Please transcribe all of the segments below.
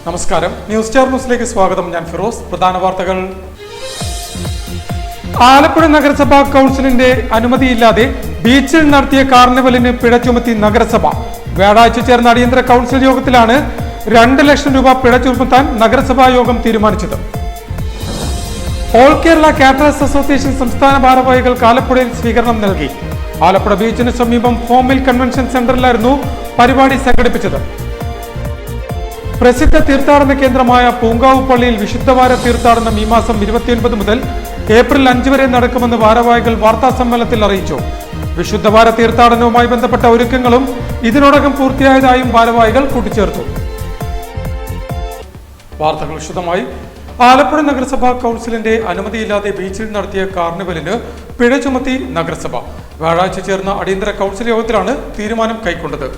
നമസ്കാരം, news star ന്യൂസിലേക്ക് സ്വാഗതം. ഞാൻ ഫിറോസ്. പ്രധാന വാർത്തകൾ. ആലപ്പുഴ നഗരസഭാ കൗൺസിലിന്റെ അനുമതിയില്ലാതെ ബീച്ചിൽ നടത്തിയ കാർണിവലിന് പിഴ ചുമത്തി നഗരസഭ. വ്യാഴാഴ്ച ചേർന്ന അടിയന്തര കൗൺസിൽ യോഗത്തിലാണ് 2 ലക്ഷം രൂപ പിഴ ചുമത്താൻ നഗരസഭാ യോഗം തീരുമാനിച്ചത്. ഓൾ കേരള കാറ്ററേഴ്സ് അസോസിയേഷൻ സംസ്ഥാന ഭാരവാഹികൾക്ക് ആലപ്പുഴയിൽ സ്വീകരണം നൽകി. ആലപ്പുഴ ബീച്ചിന് സമീപം ഫോമിൽ കൺവെൻഷൻ സെന്ററിലായിരുന്നു പരിപാടി സംഘടിപ്പിച്ചത്. പ്രസിദ്ധ തീർത്ഥാടന കേന്ദ്രമായ പൂങ്കാവ് പള്ളിയിൽ വിശുദ്ധവാര തീർത്ഥാടനം ഈ മാസം 29 മുതൽ ഏപ്രിൽ 5 വരെ നടക്കുമെന്ന് ഭാരവാഹികൾ വാർത്താ സമ്മേളനത്തിൽ അറിയിച്ചു. വിശുദ്ധവാര തീർത്ഥാടനവുമായി ബന്ധപ്പെട്ട ഒരുക്കങ്ങളും ഇതിനോടകം പൂർത്തിയായതായും ഭാരവാഹികൾ കൂട്ടിച്ചേർത്തു. വാർത്തകൾ വിശദമായി. ആലപ്പുഴ നഗരസഭാ കൗൺസിലിന്റെ അനുമതിയില്ലാതെ ബീച്ചിൽ നടത്തിയ കാർണിവലിന് പിഴ ചുമത്തി നഗരസഭ. വ്യാഴാഴ്ച ചേർന്ന അടിയന്തര കൗൺസിൽ യോഗത്തിലാണ് തീരുമാനം കൈക്കൊണ്ടത്.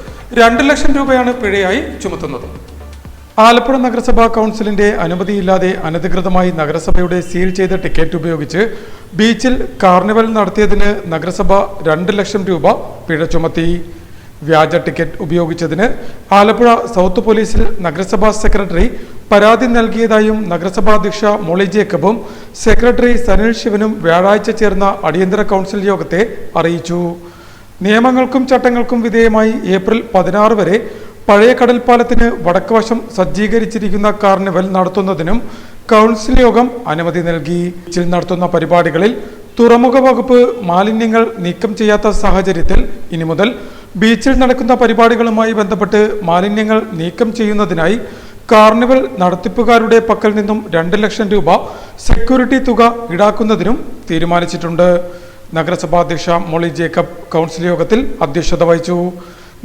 2 ലക്ഷം രൂപയാണ് പിഴയായി ചുമത്തുന്നത്. ആലപ്പുഴ നഗരസഭാ കൗൺസിലിന്റെ അനുമതിയില്ലാതെ അനധികൃതമായി നഗരസഭയുടെ സീൽ ചെയ്ത ടിക്കറ്റ് ഉപയോഗിച്ച് ബീച്ചിൽ കാർണിവൽ നടത്തിയതിന് നഗരസഭ 2 ലക്ഷം രൂപ പിഴ ചുമത്തി. വ്യാജ ടിക്കറ്റ് ഉപയോഗിച്ചതിന് ആലപ്പുഴ സൗത്ത് പോലീസിൽ നഗരസഭാ സെക്രട്ടറി പരാതി നൽകിയതായും നഗരസഭാ അധ്യക്ഷ മോളി ജേക്കബും സെക്രട്ടറി സനിൽ ശിവനും വ്യാഴാഴ്ച ചേർന്ന അടിയന്തര കൗൺസിൽ യോഗത്തെ അറിയിച്ചു. നിയമങ്ങൾക്കും ചട്ടങ്ങൾക്കും വിധേയമായി ഏപ്രിൽ 16 വരെ പഴയ കടൽപ്പാലത്തിന് വടക്കുവശം സജ്ജീകരിച്ചിരിക്കുന്ന കാർണിവൽ നടത്തുന്നതിനും കൗൺസിൽ യോഗം അനുമതി നൽകി. ബീച്ചിൽ നടത്തുന്ന പരിപാടികളിൽ തുറമുഖ വകുപ്പ് മാലിന്യങ്ങൾ നീക്കം ചെയ്യാത്ത സാഹചര്യത്തിൽ ഇനി മുതൽ ബീച്ചിൽ നടക്കുന്ന പരിപാടികളുമായി ബന്ധപ്പെട്ട് മാലിന്യങ്ങൾ നീക്കം ചെയ്യുന്നതിനായി കാർണിവൽ നടത്തിപ്പുകാരുടെ പക്കൽ നിന്നും 2 ലക്ഷം രൂപ സെക്യൂരിറ്റി തുക ഈടാക്കുന്നതിനും തീരുമാനിച്ചിട്ടുണ്ട്. നഗരസഭാ അധ്യക്ഷ മോളി ജേക്കബ് കൗൺസിൽ യോഗത്തിൽ അധ്യക്ഷത വഹിച്ചു.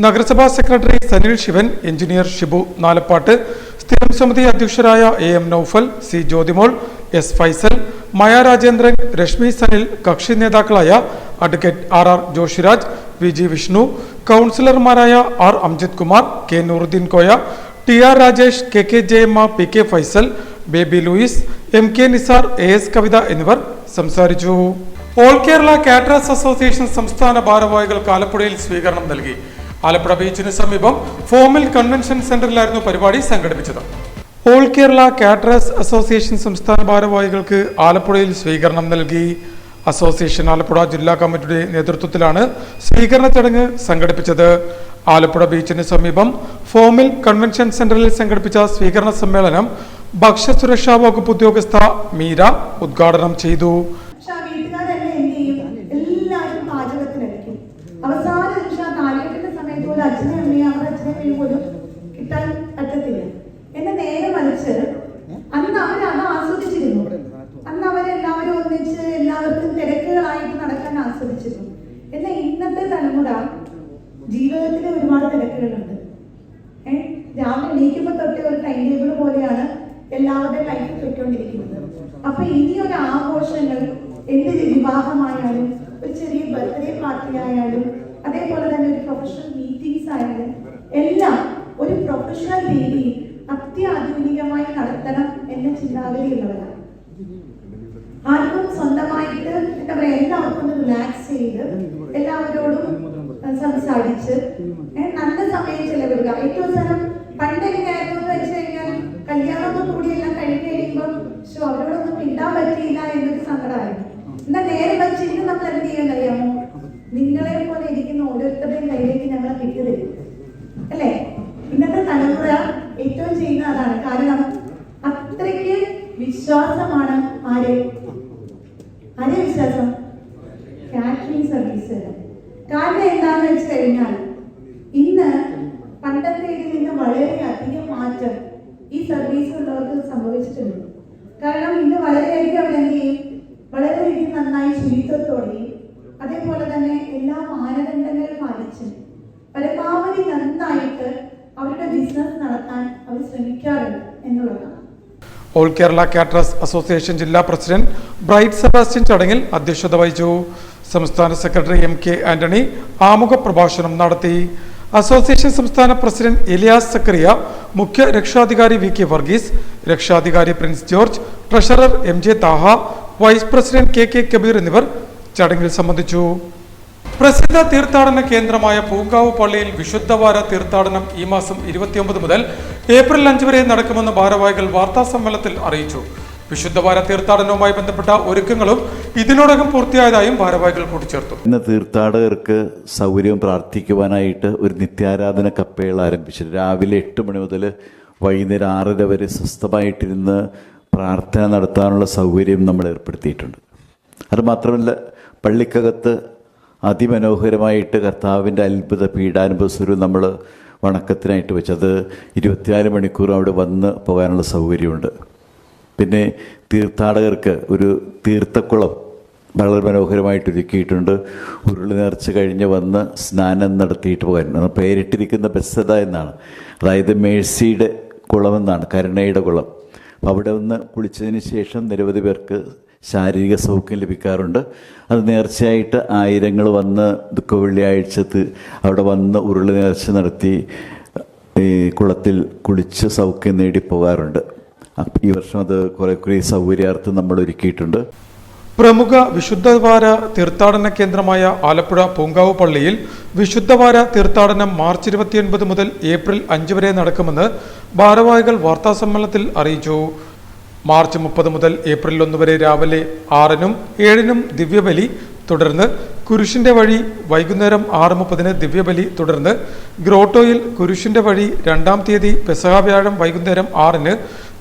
നഗരസഭാ സെക്രട്ടറി സനിൽ ശിവൻ, എഞ്ചിനീയർ ഷിബു നാലപ്പാട്ട്, സ്ഥിരം സമിതി അധ്യക്ഷരായ AM Noufal, C Jyothimol, S Faisal, മായ രാജേന്ദ്രൻ, രശ്മി സനിൽ, കക്ഷി നേതാക്കളായ advocate RR Joshiraj, VG Vishnu, കൗൺസിലർമാരായ R Amjith Kumar, K Nooruddin Koya, TR Rajesh, KK Jayamma, PK Faisal, Baby Louis, MK Nisar, AS Kavitha എന്നിവർ സംസാരിച്ചു. ഓൾ കേരള കാറ്ററേഴ്സ് അസോസിയേഷൻ സംസ്ഥാന ഭാരവാഹികൾക്ക് ആലപ്പുഴയിൽ സ്വീകരണം നൽകി. ആലപ്പുഴ ബീച്ചിന് സമീപം ഫോമിൽ കൺവെൻഷൻ സെന്ററിലായിരുന്നു പരിപാടി സംഘടിപ്പിച്ചത്. ഓൾ കേരള കാറ്ററേഴ്സ് അസോസിയേഷൻ സംസ്ഥാന ഭാരവാഹികൾക്ക് ആലപ്പുഴയിൽ സ്വീകരണം നൽകി. അസോസിയേഷൻ ആലപ്പുഴ ജില്ലാ കമ്മിറ്റിയുടെ നേതൃത്വത്തിലാണ് സ്വീകരണ ചടങ്ങ് സംഘടിപ്പിച്ചത്. ആലപ്പുഴ ബീച്ചിന് സമീപം ഫോമിൽ കൺവെൻഷൻ സെന്ററിൽ സംഘടിപ്പിച്ച സ്വീകരണ സമ്മേളനം ഭക്ഷ്യസുരക്ഷാ വകുപ്പ് ഉദ്യോഗസ്ഥ മീര ഉദ്ഘാടനം ചെയ്തു. അച്ഛനെ അമ്മയും അവരുടെ അച്ഛനെ പോലും കിട്ടാൻ പറ്റത്തില്ല. എന്നെ നേരെ മറിച്ച് അന്ന് അവരത് ആസ്വദിച്ചിരുന്നു. അന്ന് അവരെല്ലാവരും ഒന്നിച്ച് എല്ലാവർക്കും തിരക്കുകളായിട്ട് നടക്കാൻ ആസ്വദിച്ചിരുന്നു. എന്നാൽ ഇന്നത്തെ തലമുറ ജീവിതത്തിൽ ഒരുപാട് തിരക്കുകളുണ്ട്. രാവിലെ എണീക്കുമ്പോൾ തൊട്ടേ ഒരു ടൈം ടേബിൾ പോലെയാണ് എല്ലാവരുടെയും ലൈഫ് പോയിക്കൊണ്ടിരിക്കുന്നത്. അപ്പൊ ഇനിയൊരു ആഘോഷങ്ങൾ, എന്ത് വിവാഹമായാലും ഒരു ചെറിയ ബർത്ത്ഡേ പാർട്ടി ആയാലും അതേപോലെ തന്നെ ഒരു പ്രൊഫഷണൽ മീറ്റിംഗ്സ് ആയാലും എല്ലാം ഒരു പ്രൊഫഷണൽ രീതിയിൽ അത്യാധുനികമായി നടത്തണം എന്ന ചിന്താഗതിയുള്ളവരാണ്. ആർക്കും സ്വന്തമായിട്ട് എന്താ പറയുക, എല്ലാവർക്കും ഒന്ന് റിലാക്സ് ചെയ്ത് എല്ലാവരോടും സംസാരിച്ച് നല്ല സമയം ചെലവിടുക. ഏറ്റവും അവസാനം പണ്ട് എങ്ങനെയായിരുന്നു എന്ന് വെച്ച് കഴിഞ്ഞാൽ കല്യാണമൊന്നും കൂടി എല്ലാം കഴിഞ്ഞ് കഴിയുമ്പോൾ അവരോടൊന്നും മിണ്ടാൻ പറ്റിയില്ല എന്നൊരു സങ്കടമായിരുന്നു. എന്നാൽ നേരെ മറിച്ച് ഇന്ന് നമ്മൾ എന്ത് ചെയ്യാൻ കഴിയാമോ? നിങ്ങളെ പോലെ ഇരിക്കുന്ന ഓരോരുത്തരുടെയും കയ്യിലേക്ക് ഞങ്ങളെ കിട്ടിയതരും അല്ലേ? ഇന്നത്തെ തലമുറ ഏറ്റവും ചെയ്യുന്ന അതാണ്. കാരണം അത്രയ്ക്ക് വിശ്വാസമാണ്. ആരെ വിശ്വാസം? Catering service. കാരണം എന്താണെന്ന് വെച്ച് കഴിഞ്ഞാൽ ഇന്ന് പണ്ടത്തെ ഇതിൽ നിന്ന് വളരെയധികം മാറ്റം ഈ സർവീസ് ഉള്ളവർക്ക് സംഭവിച്ചിട്ടുണ്ട്. കാരണം ഇന്ന് വളരെയധികം അവരെന്ത് ചെയ്യും, വളരെയധികം നന്നായി ശുചിത്വത്തോടെയും അതേപോലെ തന്നെ എല്ലാ മാനദണ്ഡങ്ങളും പാലിച്ച് പരമാവധി നന്നായിട്ട് അവരുടെ ബിസിനസ് നടത്താൻ അവർ ശ്രമിക്കാറുണ്ട് എന്നുള്ളതാണ്. ഓൾ കേരള കാറ്ററേഴ്സ് അസോസിയേഷൻ ജില്ലാ പ്രസിഡന്റ് ബ്രൈറ്റ് സെബാസ്റ്റ്യൻ ചടങ്ങിൽ അധ്യക്ഷത വഹിച്ചു. സംസ്ഥാന സെക്രട്ടറി MK ആന്റണി ആമുഖ പ്രഭാഷണം നടത്തി. അസോസിയേഷൻ സംസ്ഥാന പ്രസിഡന്റ് എലിയാസ് സക്കറിയ, മുഖ്യ രക്ഷാധികാരി VK വർഗീസ്, രക്ഷാധികാരി Prince George, treasurer MJ Thaha, vice president KK Kabeer എന്നിവർ ചടങ്ങിൽ സംബന്ധിച്ചു. പ്രസിദ്ധ തീർത്ഥാടന കേന്ദ്രമായ പൂങ്കാവ് പള്ളിയിൽ വിശുദ്ധവാര തീർത്ഥാടനം ഈ മാസം 29 മുതൽ ഏപ്രിൽ 5 വരെ നടക്കുമെന്ന് ഭാരവാഹികൾ വാർത്താസമ്മേളനത്തിൽ അറിയിച്ചു. വിശുദ്ധവാര തീർത്ഥാടനവുമായി ബന്ധപ്പെട്ട ഒരുക്കങ്ങളും ഇതിനോടകം പൂർത്തിയായതായും ഭാരവാഹികൾ കൂട്ടിച്ചേർത്തു. ഇന്ന് തീർത്ഥാടകർക്ക് സൗകര്യം പ്രാർത്ഥിക്കുവാനായിട്ട് ഒരു നിത്യാരാധന കപ്പേൾ ആരംഭിച്ചു. രാവിലെ 8 മണി മുതൽ വൈകുന്നേരം 6:30 വരെ സ്വസ്ഥമായിട്ടിരുന്ന് പ്രാർത്ഥന നടത്താനുള്ള സൗകര്യം നമ്മൾ ഏർപ്പെടുത്തിയിട്ടുണ്ട്. അതുമാത്രമല്ല, പള്ളിക്കകത്ത് അതിമനോഹരമായിട്ട് കർത്താവിൻ്റെ അത്ഭുത പീഡാനുഭവ സ്വരൂപം നമ്മൾ വണക്കത്തിനായിട്ട് വെച്ചത് 24 മണിക്കൂർ അവിടെ വന്ന് പോകാനുള്ള സൗകര്യമുണ്ട്. പിന്നെ തീർത്ഥാടകർക്ക് ഒരു തീർത്ഥക്കുളം വളരെ മനോഹരമായിട്ട് ഒരുക്കിയിട്ടുണ്ട്. ഉരുളി നേർച്ച കഴിഞ്ഞ് വന്ന് സ്നാനം നടത്തിയിട്ട് പോകാൻ പേരിട്ടിരിക്കുന്ന ബെസ്സത എന്നാണ്, അതായത് മേഴ്സിയുടെ കുളമെന്നാണ്, കരുണയുടെ കുളം. അവിടെ ഒന്ന് കുളിച്ചതിന് ശേഷം നിരവധി പേർക്ക് ശാരീരിക സൗഖ്യം ലഭിക്കാറുണ്ട്. അത് നേർച്ചയായിട്ട് ആയിരങ്ങൾ വന്ന് ദുഃഖവെള്ളിയാഴ്ചത്ത് അവിടെ വന്ന് ഉരുളി നേർച്ച നടത്തി ഈ കുളത്തിൽ കുളിച്ച് സൗഖ്യം നേടി പോകാറുണ്ട്. ഈ വർഷം അത് കുറേ സൗകര്യാർത്ഥം നമ്മൾ ഒരുക്കിയിട്ടുണ്ട്. പ്രമുഖ വിശുദ്ധവാര തീർത്ഥാടന കേന്ദ്രമായ ആലപ്പുഴ പൂങ്കാവ് പള്ളിയിൽ വിശുദ്ധവാര തീർത്ഥാടനം മാർച്ച് 29 മുതൽ ഏപ്രിൽ 5 വരെ നടക്കുമെന്ന് ഭാരവാഹികൾ വാർത്താസമ്മേളനത്തിൽ അറിയിച്ചു. മാർച്ച് 30 മുതൽ ഏപ്രിൽ 1 വരെ രാവിലെ 6-നും 7-നും ദിവ്യബലി, തുടർന്ന് കുരിശിന്റെ വഴി വൈകുന്നേരം 6:30 ദിവ്യബലി, തുടർന്ന് ഗ്രോട്ടോയിൽ കുരിശിന്റെ വഴി 2-ാം തീയതി പെസഹ വ്യാഴം വൈകുന്നേരം 6-ന്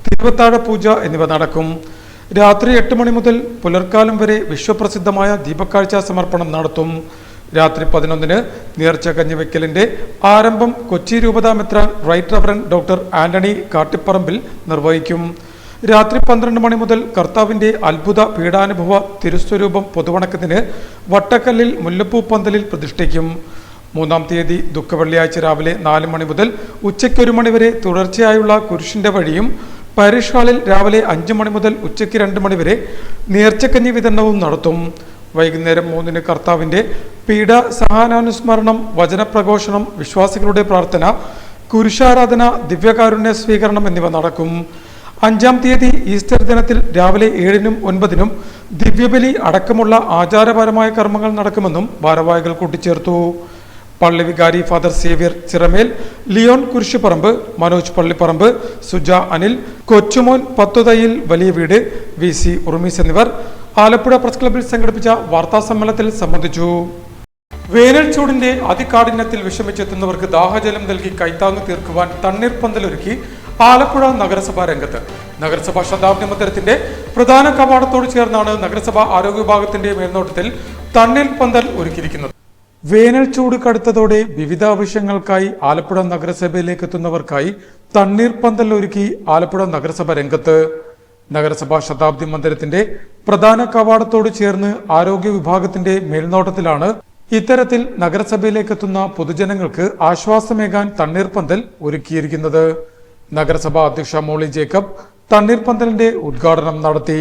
തിരുവത്താഴ പൂജ എന്നിവ നടക്കും. രാത്രി 8 മണി മുതൽ പുലർക്കാലം വരെ വിശ്വപ്രസിദ്ധമായ ദീപക്കാഴ്ച സമർപ്പണം നടത്തും. രാത്രി 11-ന് നേർച്ച കഞ്ഞിവെക്കലിന്റെ ആരംഭം കൊച്ചി രൂപതാ മെത്രാൻ റൈറ്റ് റവറൻ ഡോക്ടർ ആന്റണി കാട്ടിപ്പറമ്പിൽ നിർവഹിക്കും. രാത്രി 12 മണി മുതൽ കർത്താവിന്റെ അത്ഭുത പീഡാനുഭവ തിരുസ്വരൂപം പൊതുവണക്കത്തിന് വട്ടക്കല്ലിൽ മുല്ലപ്പൂ പന്തലിൽ പ്രതിഷ്ഠിക്കും. 3-ാം തീയതി ദുഃഖവെള്ളിയാഴ്ച രാവിലെ 4 മണി മുതൽ ഉച്ചയ്ക്ക് 1 മണി വരെ തുടർച്ചയായുള്ള കുരിശിന്റെ വഴിയും പാരിഷ് ഹാളിൽ രാവിലെ 5 മണി മുതൽ ഉച്ചയ്ക്ക് 2 മണി വരെ നേർച്ചക്കഞ്ഞി വിതരണവും നടത്തും. വൈകുന്നേരം 3-ന് കർത്താവിന്റെ പീഡ സഹനാനുസ്മരണം, വചനപ്രഘോഷണം, വിശ്വാസികളുടെ പ്രാർത്ഥന, കുരിശാരാധന, ദിവ്യകാരുണ്യ സ്വീകരണം എന്നിവ നടക്കും. 5-ാം തീയതി ഈസ്റ്റർ ദിനത്തിൽ രാവിലെ 7-നും 9-നും ദിവ്യബലി അടക്കമുള്ള ആചാരപരമായ കർമ്മങ്ങൾ നടക്കുമെന്നും ഭാരവാഹികൾ കൂട്ടിച്ചേർത്തു. പള്ളി വികാരി ഫാദർ സേവ്യർ ചിറമേൽ, ലിയോൺ കുരിശുപറമ്പ്, മനോജ് പള്ളിപ്പറമ്പ്, സുജ അനിൽ, കൊച്ചുമോൻ പത്തുതയിൽ വലിയ വീട്, VC ഉറുമീസ് എന്നിവർ ആലപ്പുഴ പ്രസ് ക്ലബ്ബിൽ സംഘടിപ്പിച്ച വാർത്താസമ്മേളനത്തിൽ സംബന്ധിച്ചു. വേനൽ ചൂടിന്റെ അതികാഠിന്യത്തിൽ വിഷമിച്ചെത്തുന്നവർക്ക് ദാഹജലം നൽകി കൈത്താങ്ങ് തീർക്കുവാൻ തണ്ണീർപ്പന്തലൊരുക്കി ആലപ്പുഴ നഗരസഭാ രംഗത്ത്. നഗരസഭാ ശതാബ്ദി മന്ദിരത്തിന്റെ പ്രധാന കവാടത്തോട് ചേർന്നാണ് നഗരസഭാ ആരോഗ്യ വിഭാഗത്തിന്റെ മേൽനോട്ടത്തിൽ തണ്ണീർപ്പന്തൽ ഒരുക്കിയിരിക്കുന്നത്. വേനൽ ചൂട് കടുത്തതോടെ വിവിധ ആവശ്യങ്ങൾക്കായി ആലപ്പുഴ നഗരസഭയിലേക്ക് എത്തുന്നവർക്കായി തണ്ണീർപ്പന്തൽ ഒരുക്കി ആലപ്പുഴ നഗരസഭ രംഗത്ത്. നഗരസഭാ ശതാബ്ദി മന്ദിരത്തിന്റെ പ്രധാന കവാടത്തോട് ചേർന്ന് ആരോഗ്യ വിഭാഗത്തിന്റെ മേൽനോട്ടത്തിലാണ് ഇത്തരത്തിൽ നഗരസഭയിലേക്ക് എത്തുന്ന പൊതുജനങ്ങൾക്ക് ആശ്വാസമേകാൻ തണ്ണീർപ്പന്തൽ ഒരുക്കിയിരിക്കുന്നത്. നഗരസഭാ അധ്യക്ഷ മോളി ജേക്കബ് തണ്ണീർപ്പന്തലിന്റെ ഉദ്ഘാടനം നടത്തി.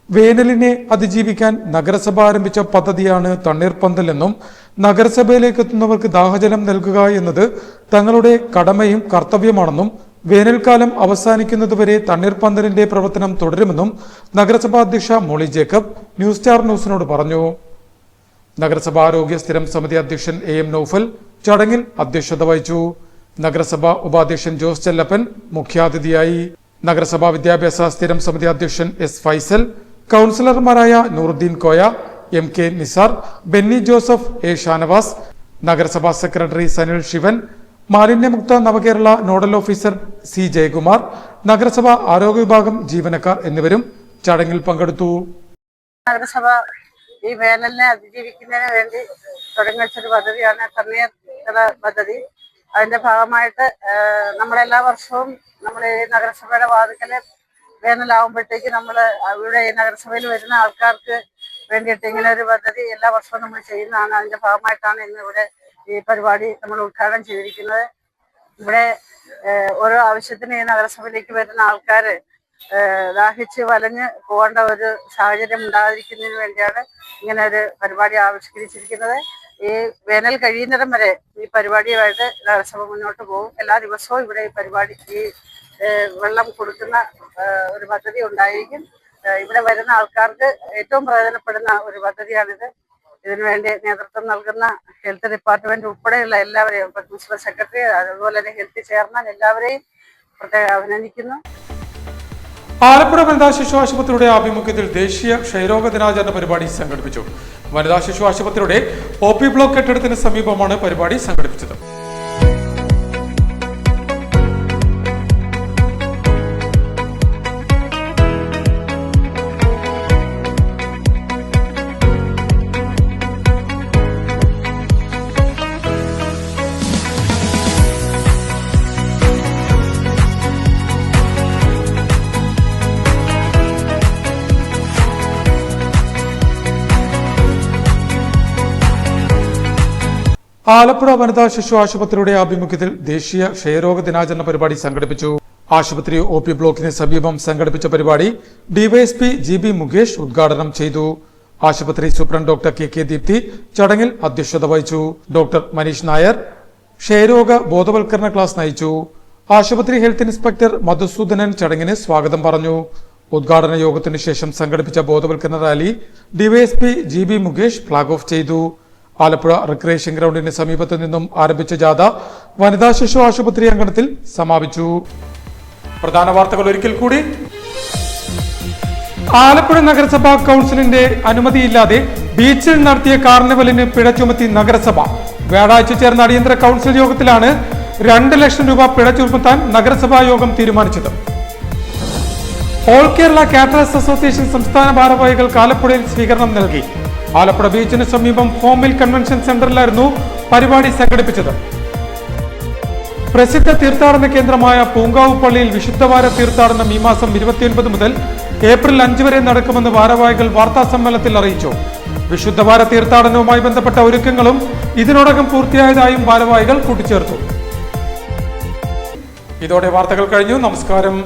വേനലിനെ അതിജീവിക്കാൻ നഗരസഭ ആരംഭിച്ച പദ്ധതിയാണ് തണ്ണീർപ്പന്തൽ എന്നും നഗരസഭയിലേക്ക് എത്തുന്നവർക്ക് ദാഹജലം നൽകുക എന്നത് തങ്ങളുടെ കടമയും കർത്തവ്യമാണെന്നും വേനൽക്കാലം അവസാനിക്കുന്നതുവരെ തണ്ണീർപ്പന്തലിന്റെ പ്രവർത്തനം തുടരുമെന്നും നഗരസഭാ അധ്യക്ഷ മോളി ജേക്കബ് ന്യൂസ് സ്റ്റാർ ന്യൂസിനോട് പറഞ്ഞു. നഗരസഭാ ആരോഗ്യ സ്ഥിരം സമിതി അധ്യക്ഷൻ AM നൌഫൽ ചടങ്ങിൽ അധ്യക്ഷത വഹിച്ചു. നഗരസഭാ ഉപാധ്യക്ഷൻ ജോസ് ചെല്ലപ്പൻ മുഖ്യാതിഥിയായി. നഗരസഭാ വിദ്യാഭ്യാസ സ്ഥിരം സമിതി അധ്യക്ഷൻ S ഫൈസൽ, കൗൺസിലർമാരായ നൂറുദ്ദീൻ കോയ, MK നിസാർ, ബെന്നി ജോസഫ്, A ഷാനവാസ്, നഗരസഭാ സെക്രട്ടറി സനിൽ ശിവൻ, മാലിന്യമുക്ത Navakerala nodal officer C Jayakumar, നഗരസഭാ ആരോഗ്യ വിഭാഗം ജീവനക്കാർ എന്നിവരും ചടങ്ങിൽ പങ്കെടുത്തു. നഗരസഭ ഈ വേനലിനെ അതിജീവിക്കുന്നതിന് വേണ്ടി തുടങ്ങി വെച്ചൊരു പദ്ധതിയാണ് തണ്ണീർ പദ്ധതി. അതിന്റെ ഭാഗമായിട്ട് നമ്മളെല്ലാ വർഷവും നമ്മൾ ഈ നഗരസഭയുടെ വാതിക്കല് വേനലാവുമ്പോഴത്തേക്ക് നമ്മൾ ഇവിടെ ഈ നഗരസഭയിൽ വരുന്ന ആൾക്കാർക്ക് വേണ്ടിയിട്ട് ഇങ്ങനെ ഒരു പദ്ധതി എല്ലാ വർഷവും നമ്മൾ ചെയ്യുന്നതാണ്. അതിന്റെ ഭാഗമായിട്ടാണ് ഇന്ന് ഇവിടെ ഈ പരിപാടി നമ്മൾ ഉദ്ഘാടനം ചെയ്തിരിക്കുന്നത്. ഇവിടെ ഓരോ ആവശ്യത്തിന് ഈ നഗരസഭയിലേക്ക് വരുന്ന ആൾക്കാർ ദാഹിച്ച് വലഞ്ഞ് പോകേണ്ട ഒരു സാഹചര്യം ഉണ്ടാകാതിരിക്കുന്നതിന് വേണ്ടിയാണ് ഇങ്ങനെ ഒരു പരിപാടി ആവിഷ്കരിച്ചിരിക്കുന്നത്. ഈ വേനൽ കഴിയുന്നിടം വരെ ഈ പരിപാടിയുമായിട്ട് നഗരസഭ മുന്നോട്ട് പോകും. എല്ലാ ദിവസവും ഇവിടെ ഈ പരിപാടി ഈ വെള്ളം കൊടുക്കുന്ന ഒരു പദ്ധതി ഉണ്ടായിരിക്കും. ഇവിടെ വരുന്ന ആൾക്കാർക്ക് ഏറ്റവും പ്രയോജനപ്പെടുന്ന ഒരു പദ്ധതിയാണിത്. ഇതിനുവേണ്ടി നേതൃത്വം നൽകുന്ന ഹെൽത്ത് ഡിപ്പാർട്ട്മെന്റ് ഉൾപ്പെടെയുള്ള എല്ലാവരെയും, പ്രിൻസിപ്പൽ സെക്രട്ടറി, അതുപോലെ തന്നെ ഹെൽത്ത് ചെയർമാൻ, എല്ലാവരെയും പ്രത്യേകം അഭിനന്ദിക്കുന്നു. ആലപ്പുഴ വനിതാ ശിശു ആശുപത്രിയുടെ ആഭിമുഖ്യത്തിൽ ദേശീയ ക്ഷയരോഗ ദിനാചരണ പരിപാടി സംഘടിപ്പിച്ചു. വനിതാ ശിശു ആശുപത്രിയുടെ OP ബ്ലോക്ക് കെട്ടിടത്തിന് സമീപമാണ് പരിപാടി സംഘടിപ്പിച്ചത്. ആലപ്പുഴ വനിതാ ശിശു ആശുപത്രിയുടെ ആഭിമുഖ്യത്തിൽ ദേശീയ ക്ഷയരോഗ ദിനാചരണ പരിപാടി സംഘടിപ്പിച്ചു. ആശുപത്രി OP ബ്ലോക്കിന് സമീപം സംഘടിപ്പിച്ച പരിപാടി DYSP GB മുകേഷ് ഉദ്ഘാടനം ചെയ്തു. ആശുപത്രി സൂപ്രണ്ട് ഡോക്ടർ KK ദീപ്തി ചടങ്ങിൽ അധ്യക്ഷത വഹിച്ചു. ഡോക്ടർ മനീഷ് നായർ ക്ഷയരോഗ ബോധവൽക്കരണ ക്ലാസ് നയിച്ചു. ആശുപത്രി ഹെൽത്ത് ഇൻസ്പെക്ടർ മധുസൂദനൻ ചടങ്ങിന് സ്വാഗതം പറഞ്ഞു. ഉദ്ഘാടന യോഗത്തിന് ശേഷം സംഘടിപ്പിച്ച ബോധവൽക്കരണ rally DYSP GB Mukesh flag off ചെയ്തു. ആലപ്പുഴ റിക്രിയേഷൻ ഗ്രൗണ്ടിന് സമീപത്തു നിന്നും ആരംഭിച്ച ജാഥ വനിതാ ശിശു ആശുപത്രി അങ്കണത്തിൽ സമാപിച്ചു. പ്രധാന വാർത്തകൾ ഒരിക്കൽ കൂടി. ആലപ്പുഴ നഗരസഭാ കൗൺസിലിന്റെ അനുമതിയില്ലാതെ ബീച്ചിൽ നടത്തിയ കാർണിവലിന് പിഴ ചുമത്തി നഗരസഭ. വ്യാഴാഴ്ച ചേർന്ന അടിയന്തര കൗൺസിൽ യോഗത്തിലാണ് 2 ലക്ഷം രൂപ പിഴ ചുമത്താൻ നഗരസഭാ യോഗം തീരുമാനിച്ചത്. ഓൾ കേരള കാറ്ററേഴ്സ് അസോസിയേഷൻ സംസ്ഥാന ഭാരവാഹികൾക്ക് ആലപ്പുഴയിൽ സ്വീകരണം നൽകി. ആലപ്പുഴ ബീച്ചിന് സമീപം ഫോമിൽ കൺവെൻഷൻ സെന്ററിലായിരുന്നു പരിപാടി സംഘടിപ്പിച്ചത്. പ്രസിദ്ധ തീർത്ഥാടന കേന്ദ്രമായ പൂങ്കാവ് പള്ളിയിൽ വിശുദ്ധവാര തീർത്ഥാടനം ഈ മാസം 29 മുതൽ ഏപ്രിൽ 5 വരെ നടക്കുമെന്ന് ഭാരവാഹികൾ വാർത്താ സമ്മേളനത്തിൽ അറിയിച്ചു. വിശുദ്ധവാര തീർത്ഥാടനവുമായി ബന്ധപ്പെട്ട ഒരുക്കങ്ങളും ഇതിനോടകം പൂർത്തിയായതായും ഭാരവാഹികൾ കൂട്ടിച്ചേർത്തു. ഇതോടെ വാർത്തകൾ കഴിഞ്ഞു. നമസ്കാരം.